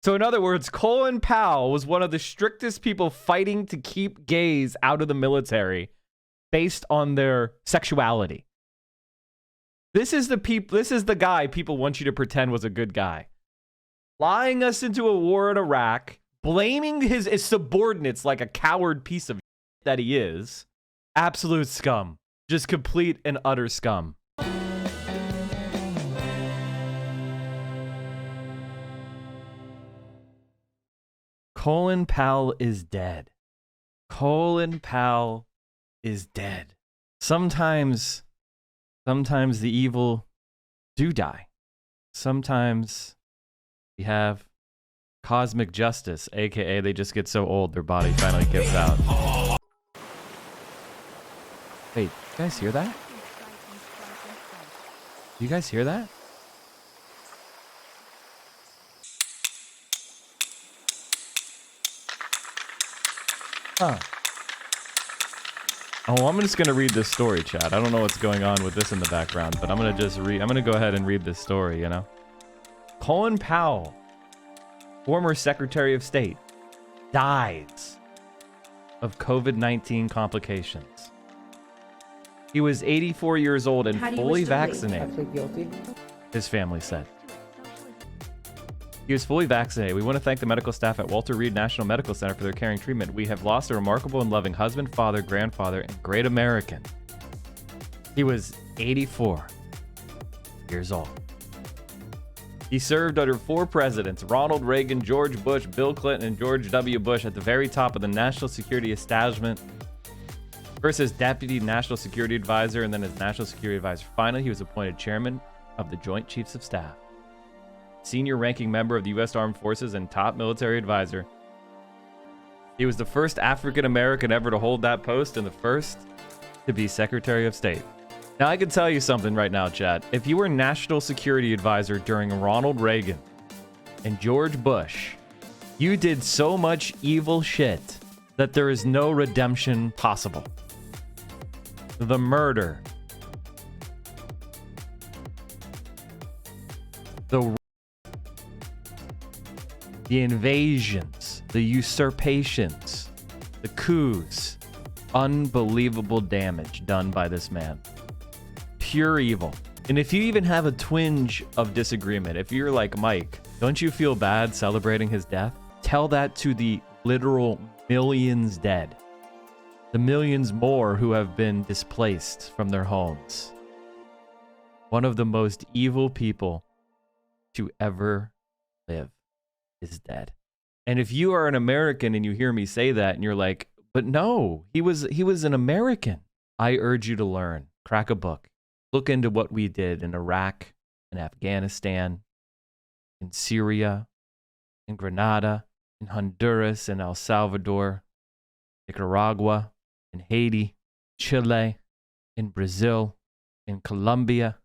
So in other words, Colin Powell was one of the strictest people fighting to keep gays out of the military based on their sexuality. This is the guy people want you to pretend was a good guy. Lying us into a war in Iraq, blaming his subordinates like a coward piece of that he is. Absolute scum. Just complete and utter scum. Colin Powell is dead. Colin Powell is dead. Sometimes the evil do die. Sometimes we have cosmic justice, aka they just get so old their body finally gives out. Wait, you guys hear that? Do you guys hear that? Huh. Oh, I'm just going to read this story, chat. I don't know what's going on with this in the background, but I'm going to go ahead and read this story, you know? Colin Powell, former Secretary of State, dies of COVID-19 complications. He was 84 years old and fully vaccinated, his family said. He was fully vaccinated. We want to thank the medical staff at Walter Reed National Medical Center for their caring treatment. We have lost a remarkable and loving husband, father, grandfather, and great American. He was 84 years old. He served under 4 presidents, Ronald Reagan, George Bush, Bill Clinton, and George W. Bush, at the very top of the national security establishment. First as Deputy National Security Advisor and then as National Security Advisor. Finally, he was appointed Chairman of the Joint Chiefs of Staff, senior ranking member of the U.S. Armed Forces, and top military advisor. He was the first African American ever to hold that post and the first to be Secretary of State. Now, I can tell you something right now, chat. If you were National Security Advisor during Ronald Reagan and George Bush, you did so much evil shit that there is no redemption possible. The murder, the invasions, the usurpations, the coups, unbelievable damage done by this man. Pure evil. And if you even have a twinge of disagreement, if you're like Mike, don't you feel bad celebrating his death? Tell that to the literal millions dead. The millions more who have been displaced from their homes. One of the most evil people to ever live is dead. And if you are an American and you hear me say that and you're like, but no, he was an American. I urge you to learn. Crack a book. Look into what we did in Iraq, in Afghanistan, in Syria, in Grenada, in Honduras, in El Salvador, Nicaragua, in Haiti, Chile, in Brazil, in Colombia.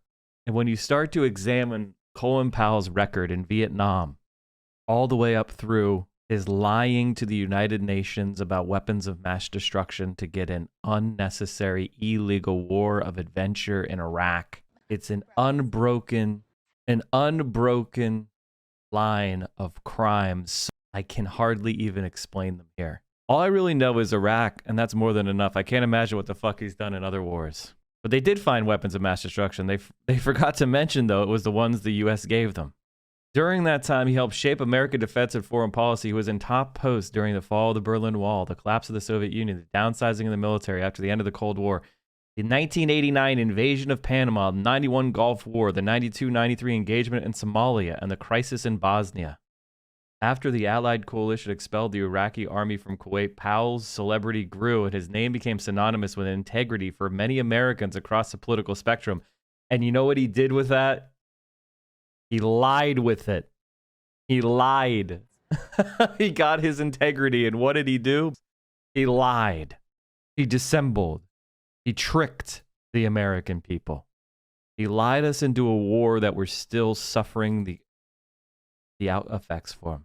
And when you start to examine Colin Powell's record in Vietnam, all the way up through his lying to the United Nations about weapons of mass destruction to get an unnecessary illegal war of adventure in Iraq, it's an unbroken line of crimes. I can hardly even explain them here. All I really know is Iraq, and that's more than enough. I can't imagine what the fuck he's done in other wars. But they did find weapons of mass destruction. They forgot to mention, though, it was the ones the U.S. gave them. During that time, he helped shape American defense and foreign policy. He was in top posts during the fall of the Berlin Wall, the collapse of the Soviet Union, the downsizing of the military after the end of the Cold War, the 1989 invasion of Panama, the 91 Gulf War, the 92-93 engagement in Somalia, and the crisis in Bosnia. After the Allied coalition expelled the Iraqi army from Kuwait, Powell's celebrity grew and his name became synonymous with integrity for many Americans across the political spectrum. And you know what he did with that? He lied with it. He lied. He got his integrity, and what did he do? He lied. He dissembled. He tricked the American people. He lied us into a war that we're still suffering the out effects for.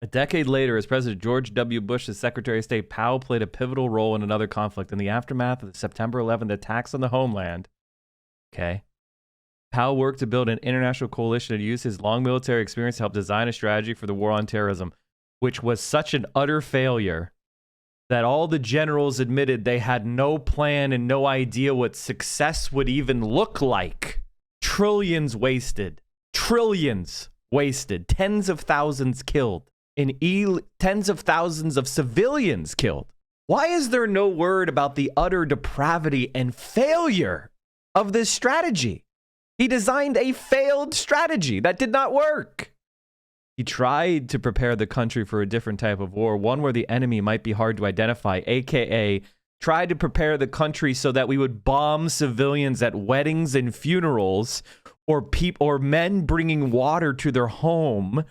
A decade later, as President George W. Bush's Secretary of State, Powell played a pivotal role in another conflict. In the aftermath of the September 11th attacks on the homeland, okay, Powell worked to build an international coalition and used his long military experience to help design a strategy for the war on terrorism, which was such an utter failure that all the generals admitted they had no plan and no idea what success would even look like. Trillions wasted. Trillions wasted. Tens of thousands killed. And tens of thousands of civilians killed. Why is there no word about the utter depravity and failure of this strategy? He designed a failed strategy that did not work. He tried to prepare the country for a different type of war, one where the enemy might be hard to identify, aka tried to prepare the country so that we would bomb civilians at weddings and funerals, or men bringing water to their home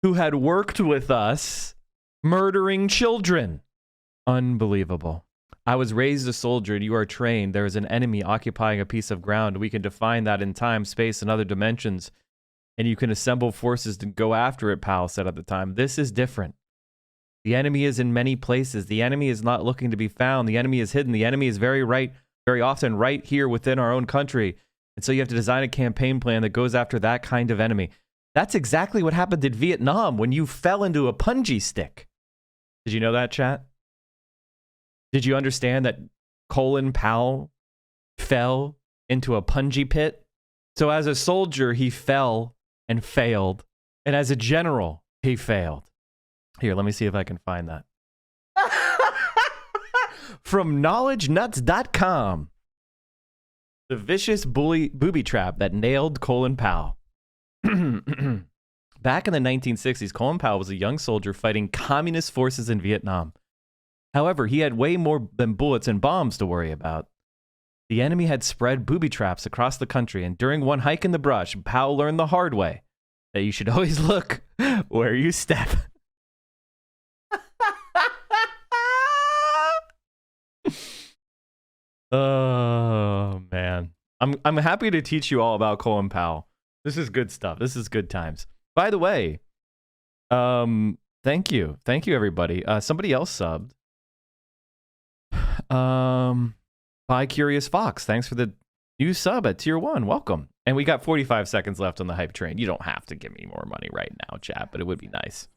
who had worked with us, murdering children. Unbelievable. I was raised a soldier and you are trained. There is an enemy occupying a piece of ground. We can define that in time, space, and other dimensions. And you can assemble forces to go after it, Powell said at the time. This is different. The enemy is in many places. The enemy is not looking to be found. The enemy is hidden. The enemy is very often right here within our own country. And so you have to design a campaign plan that goes after that kind of enemy. That's exactly what happened in Vietnam when you fell into a punji stick. Did you know that, chat? Did you understand that Colin Powell fell into a punji pit? So as a soldier, he fell and failed. And as a general, he failed. Here, let me see if I can find that. From knowledgenuts.com. The vicious booby trap that nailed Colin Powell. Back in the 1960s, Colin Powell was a young soldier fighting communist forces in Vietnam. However, he had way more than bullets and bombs to worry about. The enemy had spread booby traps across the country, and during one hike in the brush, Powell learned the hard way that you should always look where you step. Oh, man. I'm happy to teach you all about Colin Powell. This is good stuff. This is good times. By the way, thank you. Thank you, everybody. Somebody else subbed. By Curious Fox. Thanks for the new sub at tier 1. Welcome. And we got 45 seconds left on the hype train. You don't have to give me more money right now, chat, but it would be nice.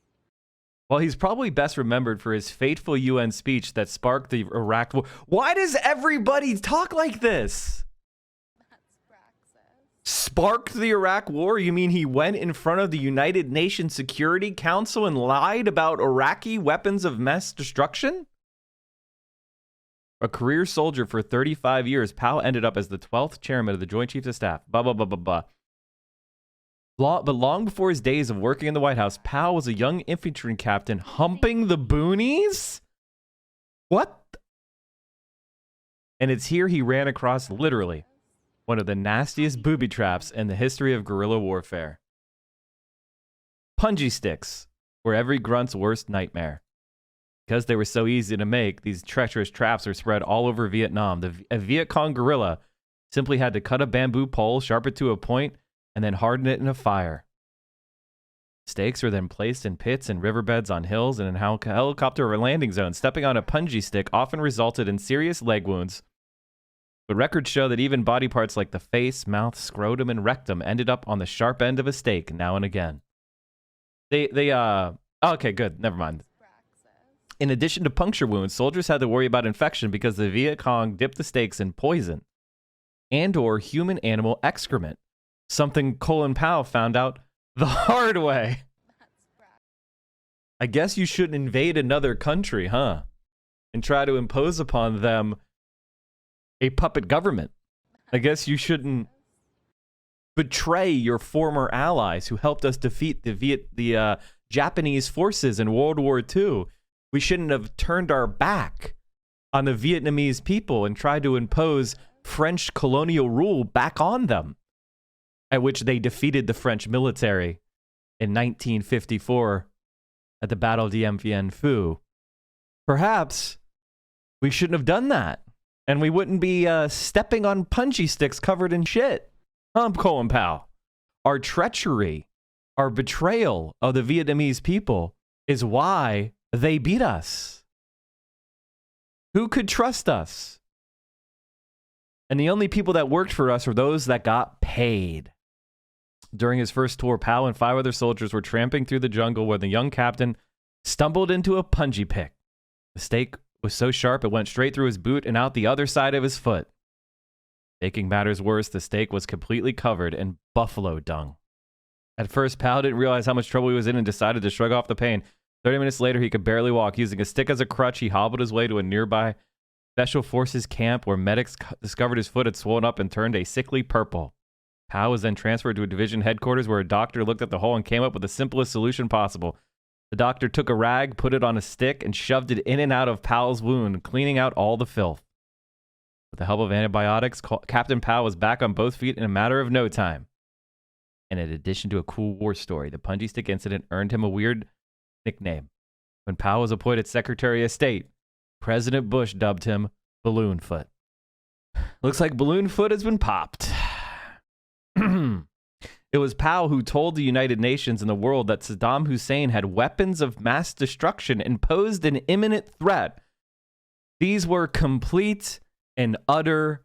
Well, he's probably best remembered for his fateful UN speech that sparked the Iraq war. Why does everybody talk like this? Sparked the Iraq war? You mean he went in front of the United Nations Security Council and lied about Iraqi weapons of mass destruction? A career soldier for 35 years, Powell ended up as the 12th chairman of the Joint Chiefs of Staff. Blah, blah, blah, blah, blah. But long before his days of working in the White House, Powell was a young infantry captain humping the boonies? What? And it's here he ran across, literally, one of the nastiest booby traps in the history of guerrilla warfare. Punji sticks were every grunt's worst nightmare. Because they were so easy to make, these treacherous traps were spread all over Vietnam. A Viet Cong guerrilla simply had to cut a bamboo pole, sharpen it to a point, and then harden it in a fire. Stakes were then placed in pits and riverbeds on hills and in helicopter or landing zones. Stepping on a punji stick often resulted in serious leg wounds. But records show that even body parts like the face, mouth, scrotum, and rectum ended up on the sharp end of a stake now and again. Okay, good. Never mind. In addition to puncture wounds, soldiers had to worry about infection because the Viet Cong dipped the stakes in poison and or human-animal excrement, something Colin Powell found out the hard way. I guess you shouldn't invade another country, huh? And try to impose upon them a puppet government. I guess you shouldn't betray your former allies who helped us defeat the Japanese forces in World War II. We shouldn't have turned our back on the Vietnamese people and tried to impose French colonial rule back on them, at which they defeated the French military in 1954 at the Battle of Dien Bien Phu. Perhaps we shouldn't have done that, and we wouldn't be stepping on punji sticks covered in shit. Colin Powell. Our treachery, our betrayal of the Vietnamese people is why they beat us. Who could trust us? And the only people that worked for us were those that got paid. During his first tour, Powell and 5 other soldiers were tramping through the jungle when the young captain stumbled into a punji pick. The stake was so sharp it went straight through his boot and out the other side of his foot. Making matters worse, the stake was completely covered in buffalo dung. At first, Powell didn't realize how much trouble he was in and decided to shrug off the pain. 30 minutes later, he could barely walk. Using a stick as a crutch, he hobbled his way to a nearby Special Forces camp where medics discovered his foot had swollen up and turned a sickly purple. Powell was then transferred to a division headquarters where a doctor looked at the hole and came up with the simplest solution possible. The doctor took a rag, put it on a stick, and shoved it in and out of Powell's wound, cleaning out all the filth. With the help of antibiotics, Captain Powell was back on both feet in a matter of no time. And in addition to a cool war story, the punji stick incident earned him a weird nickname. When Powell was appointed Secretary of State, President Bush dubbed him Balloon Foot. Looks like Balloon Foot has been popped. It was Powell who told the United Nations and the world that Saddam Hussein had weapons of mass destruction and posed an imminent threat. These were complete and utter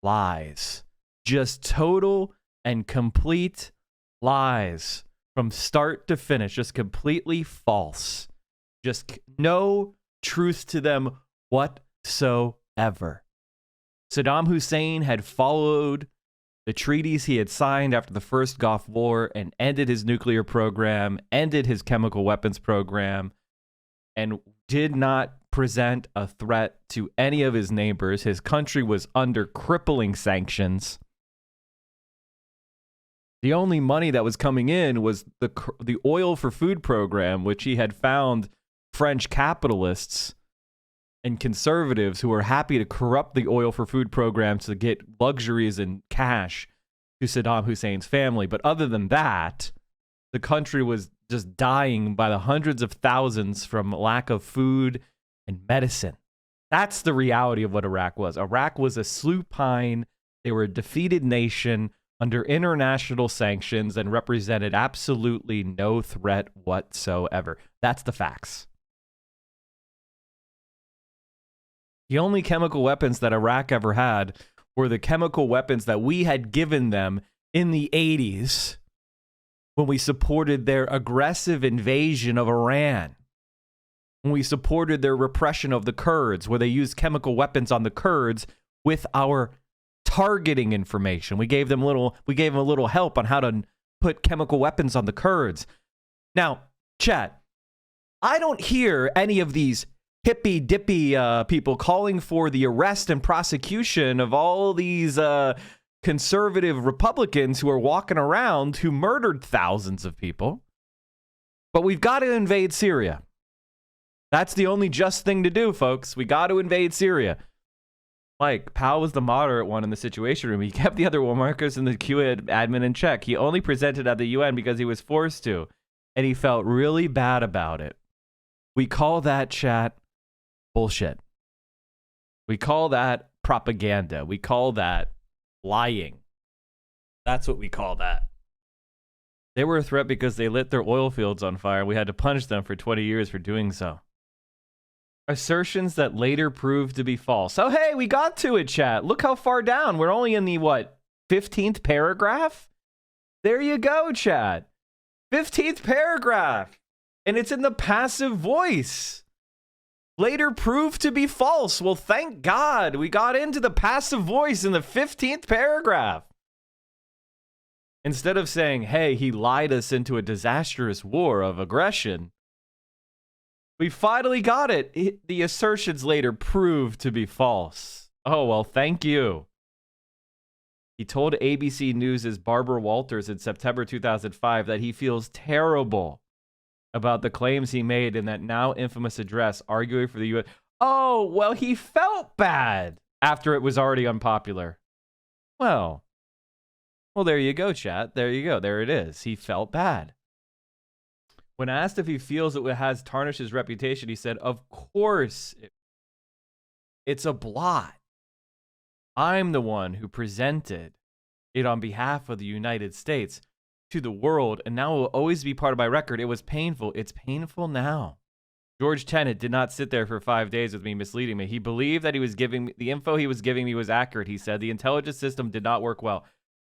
lies. Just total and complete lies from start to finish. Just completely false. Just no truth to them whatsoever. Saddam Hussein had followed the treaties he had signed after the first Gulf War and ended his nuclear program, ended his chemical weapons program, and did not present a threat to any of his neighbors. His country was under crippling sanctions. The only money that was coming in was the oil for food program, which he had found French capitalists and conservatives who were happy to corrupt the oil for food program to get luxuries and cash to Saddam Hussein's family. But other than that, the country was just dying by the hundreds of thousands from lack of food and medicine. That's the reality of what Iraq was. Iraq was a supine, they were a defeated nation under international sanctions and represented absolutely no threat whatsoever. That's the facts. The only chemical weapons that Iraq ever had were the chemical weapons that we had given them in the 80s when we supported their aggressive invasion of Iran. When we supported their repression of the Kurds, where they used chemical weapons on the Kurds with our targeting information. We gave them a little help on how to put chemical weapons on the Kurds. Now, chat, I don't hear any of these hippy-dippy people calling for the arrest and prosecution of all these conservative Republicans who are walking around who murdered thousands of people. But we've got to invade Syria. That's the only just thing to do, folks. We got to invade Syria. Like, Powell was the moderate one in the Situation Room. He kept the other war markers and the Q admin in check. He only presented at the UN because he was forced to, and he felt really bad about it. We call that, chat, bullshit. We call that propaganda. We call that lying. That's what we call that. They were a threat because they lit their oil fields on fire. We had to punish them for 20 years for doing so. Assertions that later proved to be false. Oh, hey, we got to it, chat. Look how far down. We're only in the, 15th paragraph? There you go, chat. 15th paragraph. And it's in the passive voice. Later proved to be false. Well, thank God we got into the passive voice in the 15th paragraph. Instead of saying, hey, he lied us into a disastrous war of aggression, we finally got it. The assertions later proved to be false. Oh, well, thank you. He told ABC News' Barbara Walters in September 2005 that he feels terrible about the claims he made in that now infamous address arguing for the U.S. Oh, well, he felt bad after it was already unpopular. Well, there you go, chat. There you go. There it is. He felt bad. When asked if he feels it has tarnished his reputation, he said, of course, it's a blot. I'm the one who presented it on behalf of the United States to the world, and now it will always be part of my record. It was painful. It's painful now. George Tenet did not sit there for 5 days with me misleading me. He believed that he was giving the info he was giving me was accurate. He said the intelligence system did not work well.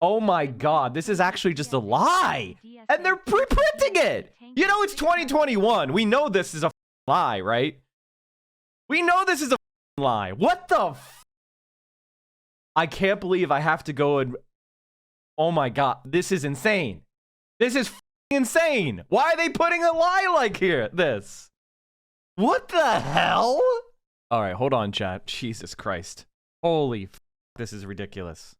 Oh my God, this is actually just a lie. And they're reprinting it. You know, it's 2021. We know this is a lie, right? We know this is a lie. What the I can't believe I have to go and... Oh my God, this is insane. This is insane. Why are they putting a lie like this? What the hell? All right, hold on, chat. Jesus Christ. Holy this is ridiculous.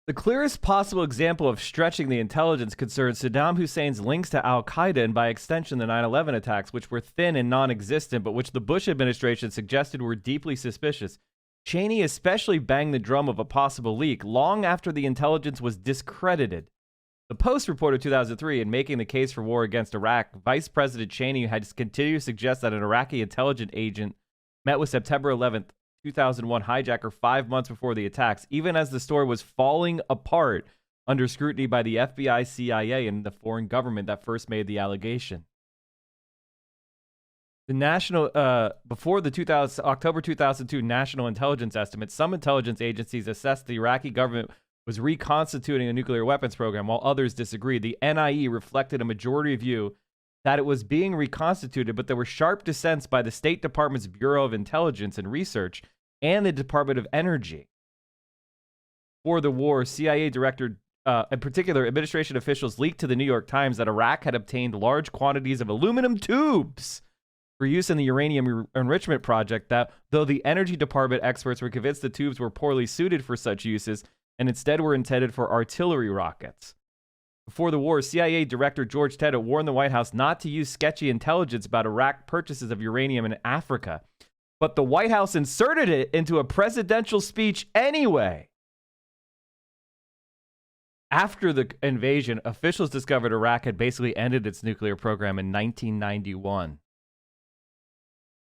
The clearest possible example of stretching the intelligence concerns Saddam Hussein's links to al-Qaeda and by extension the 9/11 attacks, which were thin and non-existent, but which the Bush administration suggested were deeply suspicious. Cheney especially banged the drum of a possible leak long after the intelligence was discredited. The Post reported 2003, in making the case for war against Iraq, Vice President Cheney had continued to suggest that an Iraqi intelligence agent met with September 11th, 2001 hijacker 5 months before the attacks, even as the story was falling apart under scrutiny by the FBI, CIA, and the foreign government that first made the allegation. The national, before the October 2002 national intelligence estimates, some intelligence agencies assessed the Iraqi government was reconstituting a nuclear weapons program, while others disagreed. The NIE reflected a majority view that it was being reconstituted, but there were sharp dissents by the State Department's Bureau of Intelligence and Research and the Department of Energy. For the war, CIA director, in particular, administration officials leaked to the New York Times that Iraq had obtained large quantities of aluminum tubes for use in the uranium enrichment project, that though the Energy Department experts were convinced the tubes were poorly suited for such uses and instead were intended for artillery rockets. Before the war, CIA Director George Tenet warned the White House not to use sketchy intelligence about Iraq purchases of uranium in Africa, but the White House inserted it into a presidential speech anyway. After the invasion, officials discovered Iraq had basically ended its nuclear program in 1991.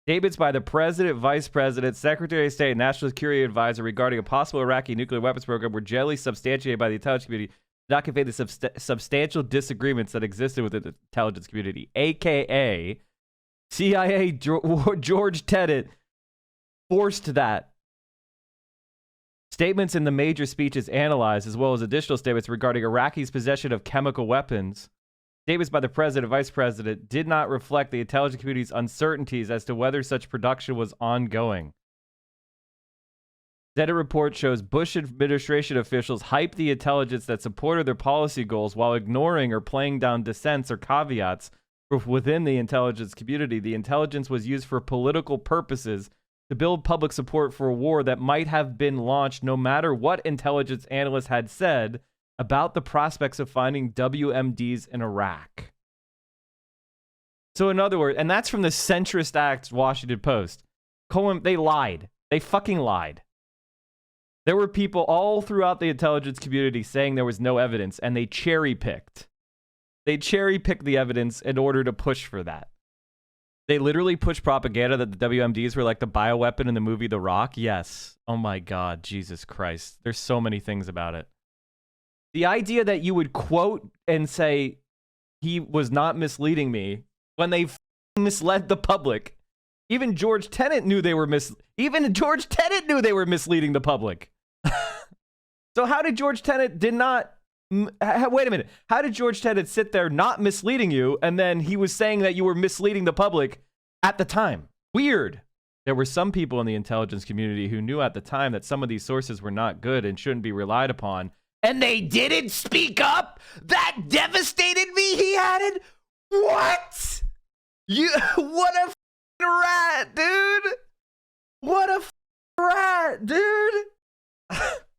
Statements by the President, Vice President, Secretary of State, and National Security Advisor regarding a possible Iraqi nuclear weapons program were generally substantiated by the intelligence community, not convey the substantial disagreements that existed within the intelligence community, a.k.a. CIA George Tenet forced that. Statements in the major speeches analyzed, as well as additional statements regarding Iraqi's possession of chemical weapons. Statements by the President, Vice President, did not reflect the intelligence community's uncertainties as to whether such production was ongoing. Senate report shows Bush administration officials hyped the intelligence that supported their policy goals while ignoring or playing down dissents or caveats within the intelligence community. The intelligence was used for political purposes to build public support for a war that might have been launched no matter what intelligence analysts had said about the prospects of finding WMDs in Iraq. So in other words, and that's from the centrist act Washington Post. Colin, they lied. They fucking lied. There were people all throughout the intelligence community saying there was no evidence, and they cherry-picked. They cherry-picked the evidence in order to push for that. They literally pushed propaganda that the WMDs were like the bioweapon in the movie The Rock. Yes. Oh my God, Jesus Christ. There's so many things about it. The idea that you would quote and say he was not misleading me when they misled the public. Even George Tenet knew they were misleading the public. So how did George Tenet wait a minute. How did George Tenet sit there not misleading you, and then he was saying that you were misleading the public at the time? Weird. There were some people in the intelligence community who knew at the time that some of these sources were not good and shouldn't be relied upon, and they didn't speak up? That devastated me, he added. What? What a rat, dude. What a rat, dude.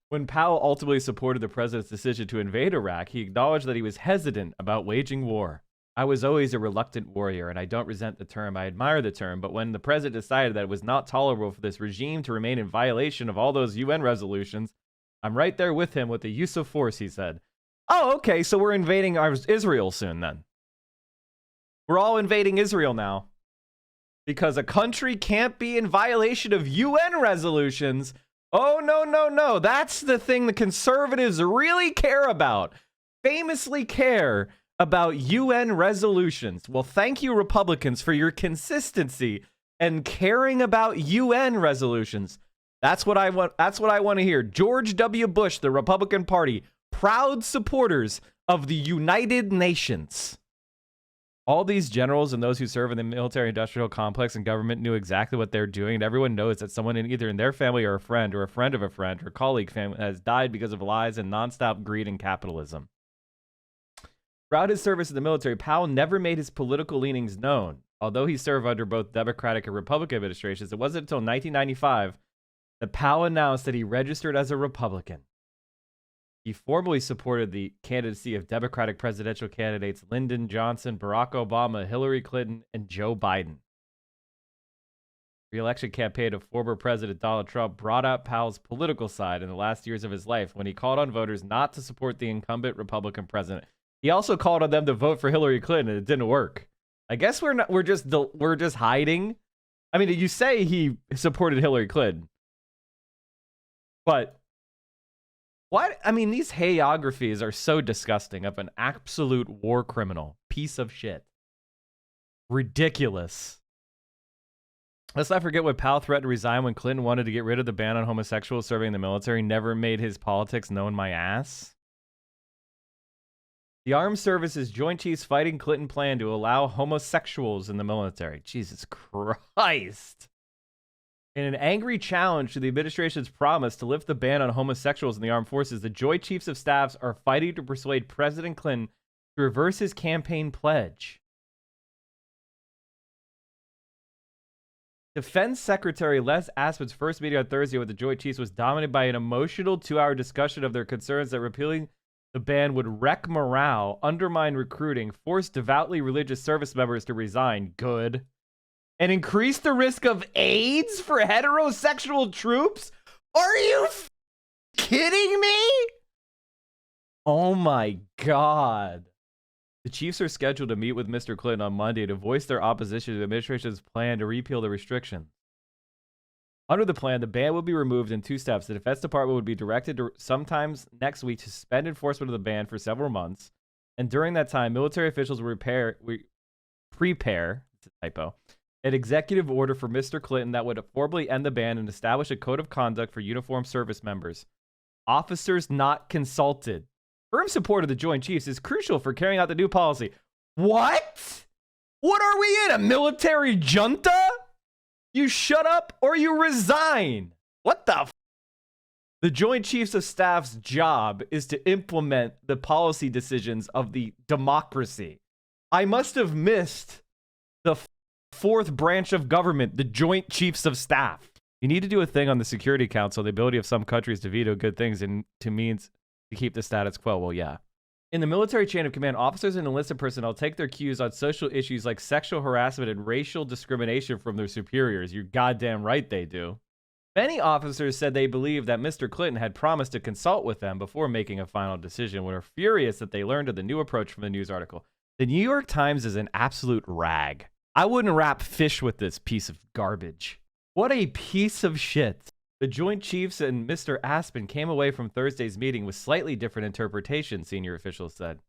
When Powell ultimately supported the president's decision to invade Iraq, he acknowledged that he was hesitant about waging war. I was always a reluctant warrior, and I don't resent the term. I admire the term, but when the president decided that it was not tolerable for this regime to remain in violation of all those UN resolutions, I'm right there with him with the use of force, he said. Oh, okay, so we're invading Israel soon then. We're all invading Israel now. Because a country can't be in violation of UN resolutions. Oh, no, no, no. That's the thing the conservatives really care about. Famously care about UN resolutions. Well, thank you, Republicans, for your consistency and caring about UN resolutions. That's what I want. That's what I want to hear. George W. Bush, the Republican Party, proud supporters of the United Nations. All these generals and those who serve in the military-industrial complex and government knew exactly what they're doing, and everyone knows that someone either in their family or a friend of a friend or colleague family has died because of lies and nonstop greed and capitalism. Throughout his service in the military, Powell never made his political leanings known. Although he served under both Democratic and Republican administrations, it wasn't until 1995 that Powell announced that he registered as a Republican. He formally supported the candidacy of Democratic presidential candidates Lyndon Johnson, Barack Obama, Hillary Clinton, and Joe Biden. The re-election campaign of former President Donald Trump brought out Powell's political side in the last years of his life when he called on voters not to support the incumbent Republican president. He also called on them to vote for Hillary Clinton, and it didn't work. I guess we're just hiding. I mean, you say he supported Hillary Clinton, but what? I mean, these hagiographies are so disgusting of an absolute war criminal. Piece of shit. Ridiculous. Let's not forget when Powell threatened to resign when Clinton wanted to get rid of the ban on homosexuals serving in the military. Never made his politics known my ass. The Armed Services Joint Chiefs fighting Clinton plan to allow homosexuals in the military. Jesus Christ. In an angry challenge to the administration's promise to lift the ban on homosexuals in the armed forces, the Joint Chiefs of Staffs are fighting to persuade President Clinton to reverse his campaign pledge. Defense Secretary Les Aspin's first meeting on Thursday with the Joint Chiefs was dominated by an emotional 2-hour discussion of their concerns that repealing the ban would wreck morale, undermine recruiting, force devoutly religious service members to resign. Good. And increase the risk of AIDS for heterosexual troops? Are you kidding me? Oh my God. The Chiefs are scheduled to meet with Mr. Clinton on Monday to voice their opposition to the administration's plan to repeal the restrictions. Under the plan, the ban would be removed in 2 steps. The Defense Department would be directed to sometimes next week to suspend enforcement of the ban for several months. And during that time, military officials will prepare, it's a typo, an executive order for Mr. Clinton that would formally end the ban and establish a code of conduct for uniformed service members. Officers not consulted. Firm support of the Joint Chiefs is crucial for carrying out the new policy. What? What are we in? A military junta? You shut up or you resign. What the f? The Joint Chiefs of Staff's job is to implement the policy decisions of the democracy. I must have missed the fourth branch of government, the Joint Chiefs of Staff. You need to do a thing on the Security Council, the ability of some countries to veto good things and to means to keep the status quo. Well, yeah. In the military chain of command, officers and enlisted personnel take their cues on social issues like sexual harassment and racial discrimination from their superiors. You're goddamn right they do. Many officers said they believed that Mr. Clinton had promised to consult with them before making a final decision and were furious that they learned of the new approach from the news article. The New York Times is an absolute rag. I wouldn't wrap fish with this piece of garbage. What a piece of shit. The Joint Chiefs and Mr. Aspin came away from Thursday's meeting with slightly different interpretations, senior officials said.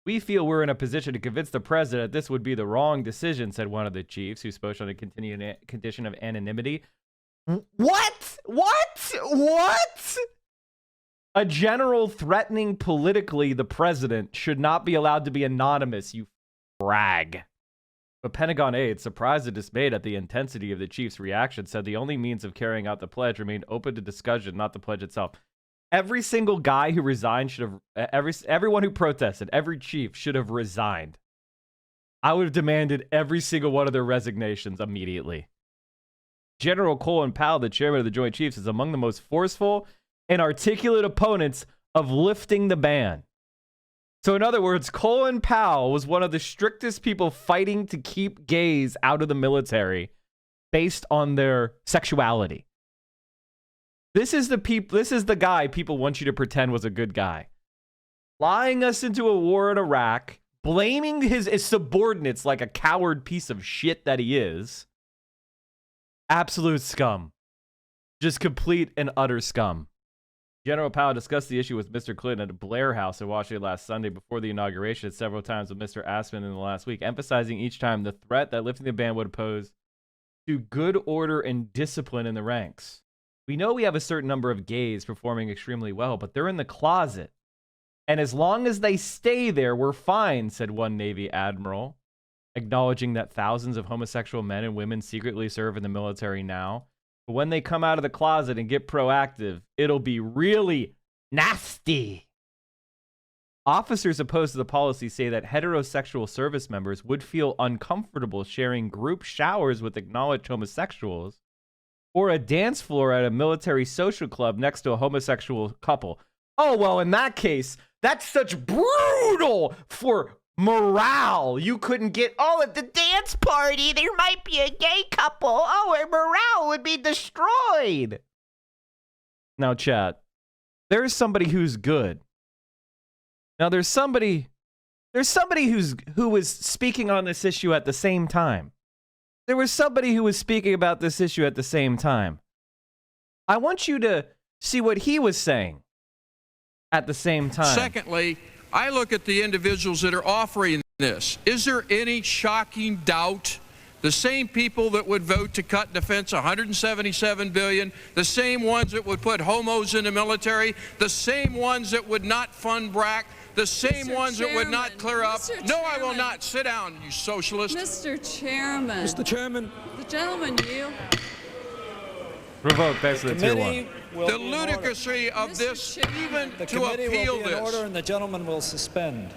We feel we're in a position to convince the president this would be the wrong decision, said one of the chiefs, who spoke on a continuing condition of anonymity. What? A general threatening politically the president should not be allowed to be anonymous, you rag. But Pentagon aides, surprised and dismayed at the intensity of the chief's reaction, said the only means of carrying out the pledge remained open to discussion, not the pledge itself. Every single guy who resigned should have, everyone who protested, every chief should have resigned. I would have demanded every single one of their resignations immediately. General Colin Powell, the chairman of the Joint Chiefs, is among the most forceful and articulate opponents of lifting the ban. So in other words, Colin Powell was one of the strictest people fighting to keep gays out of the military based on their sexuality. This is the guy people want you to pretend was a good guy. Lying us into a war in Iraq, blaming his subordinates like a coward piece of shit that he is. Absolute scum. Just complete and utter scum. General Powell discussed the issue with Mr. Clinton at a Blair House in Washington last Sunday before the inauguration, several times with Mr. Aspen in the last week, emphasizing each time the threat that lifting the ban would pose to good order and discipline in the ranks. We know we have a certain number of gays performing extremely well, but they're in the closet. And as long as they stay there, we're fine, said one Navy admiral, acknowledging that thousands of homosexual men and women secretly serve in the military now. But when they come out of the closet and get proactive, it'll be really nasty. Officers opposed to the policy say that heterosexual service members would feel uncomfortable sharing group showers with acknowledged homosexuals or a dance floor at a military social club next to a homosexual couple. Oh, well, in that case, that's such brutal for morale. You couldn't get, at the dance party, there might be a gay couple. Oh, and morale would be destroyed. Now, chat, there's somebody who's good. Now, there's somebody who was speaking on this issue at the same time. There was somebody who was speaking about this issue at the same time. I want you to see what he was saying at the same time. Secondly, I look at the individuals that are offering this. Is there any shocking doubt? The same people that would vote to cut defense $177 billion, the same ones that would put homos in the military, the same ones that would not fund BRAC, the same ones that would not clear up. No, I will not. Sit down, you socialist. Mr. Chairman. Mr. Chairman. The gentleman yield. Revoke, basically, tier one. The ludicrousy of this, even to appeal this. Order and the gentleman will suspend.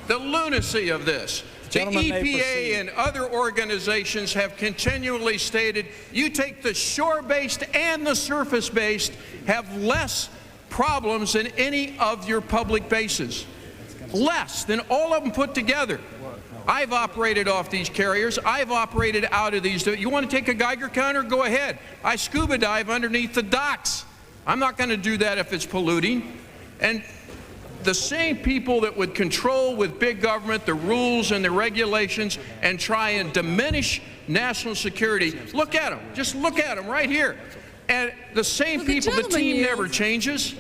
The lunacy of this. The EPA and other organizations have continually stated you take the shore-based and the surface-based have less problems than any of your public bases. Less than all of them put together. I've operated off these carriers. I've operated out of these. You want to take a Geiger counter? Go ahead. I scuba dive underneath the docks. I'm not going to do that if it's polluting. And the same people that would control with big government the rules and the regulations and try and diminish national security, look at them. Just look at them right here. And the same people, the team never changes.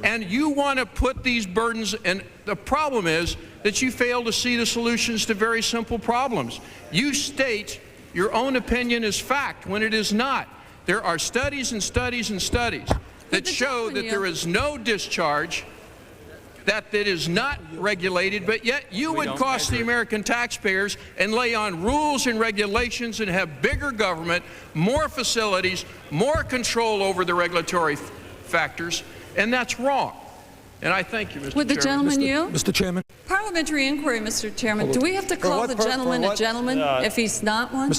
And you want to put these burdens, and the problem is that you fail to see the solutions to very simple problems. You state your own opinion as fact when it is not. There are studies and studies and studies that show that there is no discharge, that is not regulated, but yet you would cost the American taxpayers and lay on rules and regulations and have bigger government, more facilities, more control over the regulatory factors, and that's wrong. And I thank you, Mr. Chairman. Would the gentleman yield? Mr. Chairman. Parliamentary inquiry, Mr. Chairman. Do we have to call the gentleman a gentleman if he's not one?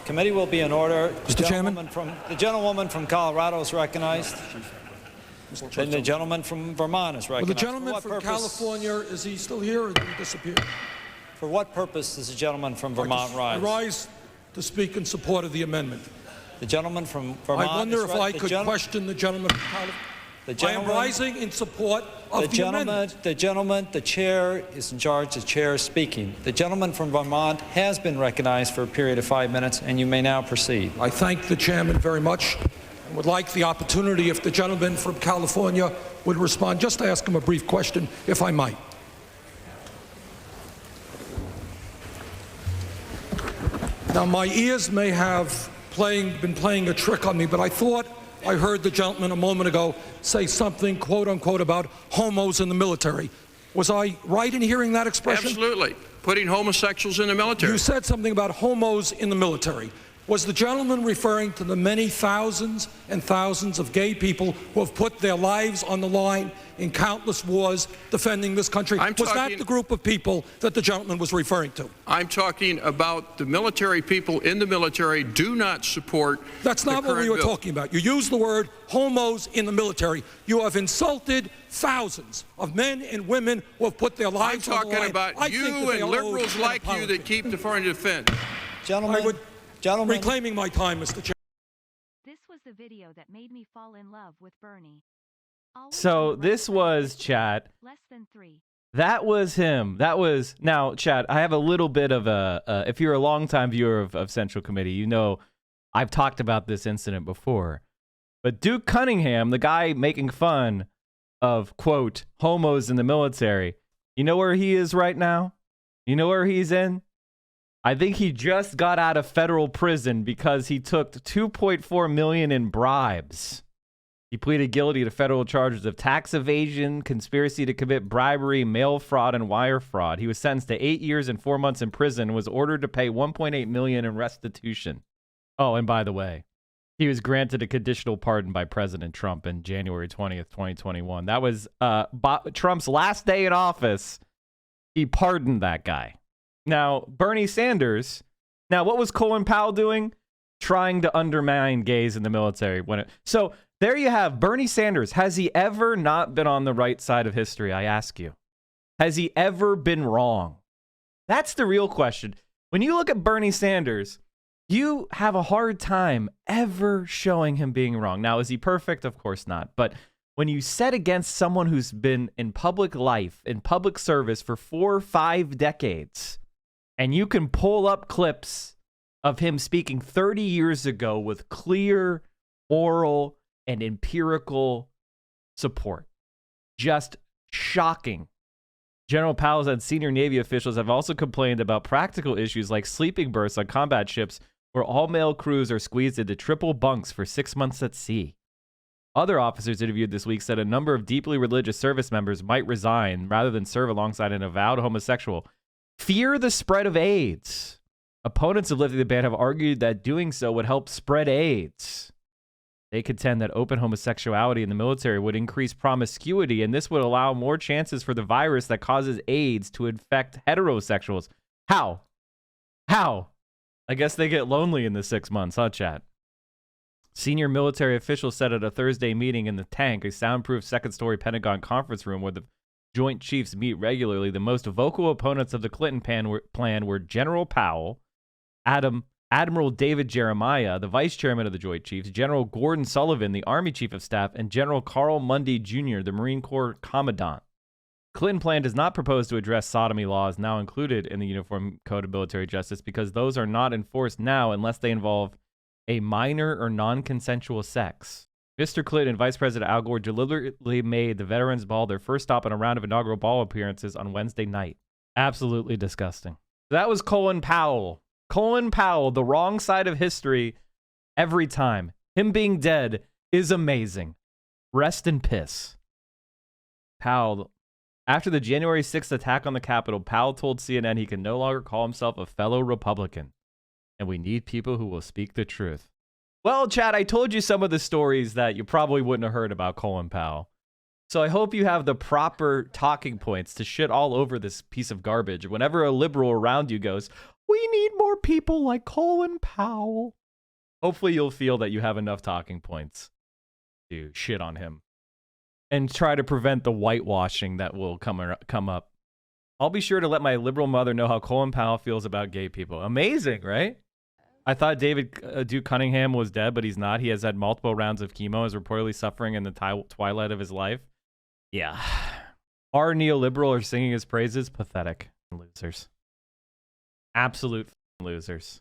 Committee will be in order. Mr. Chairman. The gentlewoman from Colorado is recognized. And the gentleman from Vermont is recognized. Well, the gentleman from California, is he still here or did he disappear? For what purpose does the gentleman from Vermont rise? I rise to speak in support of the amendment. The gentleman from Vermont. I wonder if I could question the gentleman from California. I am rising in support of the amendment. The chair is in charge. The chair is speaking. The gentleman from Vermont has been recognized for a period of 5 minutes, and you may now proceed. I thank the chairman very much and would like the opportunity if the gentleman from California would respond. Just to ask him a brief question, if I might. Now, my ears may have been playing a trick on me, but I thought I heard the gentleman a moment ago say something, quote unquote, about homos in the military. Was I right in hearing that expression? Absolutely. Putting homosexuals in the military. You said something about homos in the military. Was the gentleman referring to the many thousands and thousands of gay people who have put their lives on the line in countless wars defending this country? Was that the group of people that the gentleman was referring to? I'm talking about the military. People in the military do not support. That's not what we were talking about. You used the word homos in the military. You have insulted thousands of men and women who have put their lives on the line. I'm talking about you and liberals like you that keep the foreign defense. Gentlemen, reclaiming my time, Mr. Chairman. This was the video that made me fall in love with Bernie. So this was, chat. Less than 3. That was him. That was, now, chat, I have a little bit of if you're a longtime viewer of Central Committee, you know I've talked about this incident before. But Duke Cunningham, the guy making fun of, quote, homos in the military, you know where he is right now? You know where he's in? I think he just got out of federal prison because he took $2.4 million in bribes. He pleaded guilty to federal charges of tax evasion, conspiracy to commit bribery, mail fraud, and wire fraud. He was sentenced to 8 years and 4 months in prison and was ordered to pay $1.8 million in restitution. Oh, and by the way, he was granted a conditional pardon by President Trump in January 20th, 2021. That was Trump's last day in office. He pardoned that guy. Now, Bernie Sanders. Now, what was Colin Powell doing? Trying to undermine gays in the military. So there you have Bernie Sanders. Has he ever not been on the right side of history? I ask you. Has he ever been wrong? That's the real question. When you look at Bernie Sanders, you have a hard time ever showing him being wrong. Now, is he perfect? Of course not. But when you set against someone who's been in public life, in public service for 4 or 5 decades, and you can pull up clips of him speaking 30 years ago with clear oral and empirical support. Just shocking. General Powell said senior Navy officials have also complained about practical issues like sleeping berths on combat ships where all male crews are squeezed into triple bunks for 6 months at sea. Other officers interviewed this week said a number of deeply religious service members might resign rather than serve alongside an avowed homosexual. Fear the spread of AIDS. Opponents of lifting the ban have argued that doing so would help spread AIDS. They contend that open homosexuality in the military would increase promiscuity, and this would allow more chances for the virus that causes AIDS to infect heterosexuals. How? I guess they get lonely in the 6 months, huh, chat? Senior military officials said at a Thursday meeting in the Tank, a soundproof second-story Pentagon conference room where the Joint Chiefs meet regularly, the most vocal opponents of the Clinton plan were General Powell, Admiral David Jeremiah, the vice chairman of the Joint Chiefs, General Gordon Sullivan, the Army Chief of Staff, and General Carl Mundy Jr., the Marine Corps Commandant. Clinton plan does not propose to address sodomy laws now included in the Uniform Code of Military Justice because those are not enforced now unless they involve a minor or non-consensual sex. Mr. Clinton and Vice President Al Gore deliberately made the Veterans Ball their first stop in a round of inaugural ball appearances on Wednesday night. Absolutely disgusting. That was Colin Powell. Colin Powell, the wrong side of history every time. Him being dead is amazing. Rest in piss. Powell, after the January 6th attack on the Capitol, Powell told CNN he can no longer call himself a fellow Republican, and we need people who will speak the truth. Well, Chad, I told you some of the stories that you probably wouldn't have heard about Colin Powell. So I hope you have the proper talking points to shit all over this piece of garbage. Whenever a liberal around you goes, we need more people like Colin Powell. Hopefully you'll feel that you have enough talking points to shit on him and try to prevent the whitewashing that will come up. I'll be sure to let my liberal mother know how Colin Powell feels about gay people. Amazing, right? I thought Duke Cunningham was dead, but he's not. He has had multiple rounds of chemo, is reportedly suffering in the twilight of his life. Yeah. Our neoliberal are singing his praises. Pathetic losers. Absolute losers.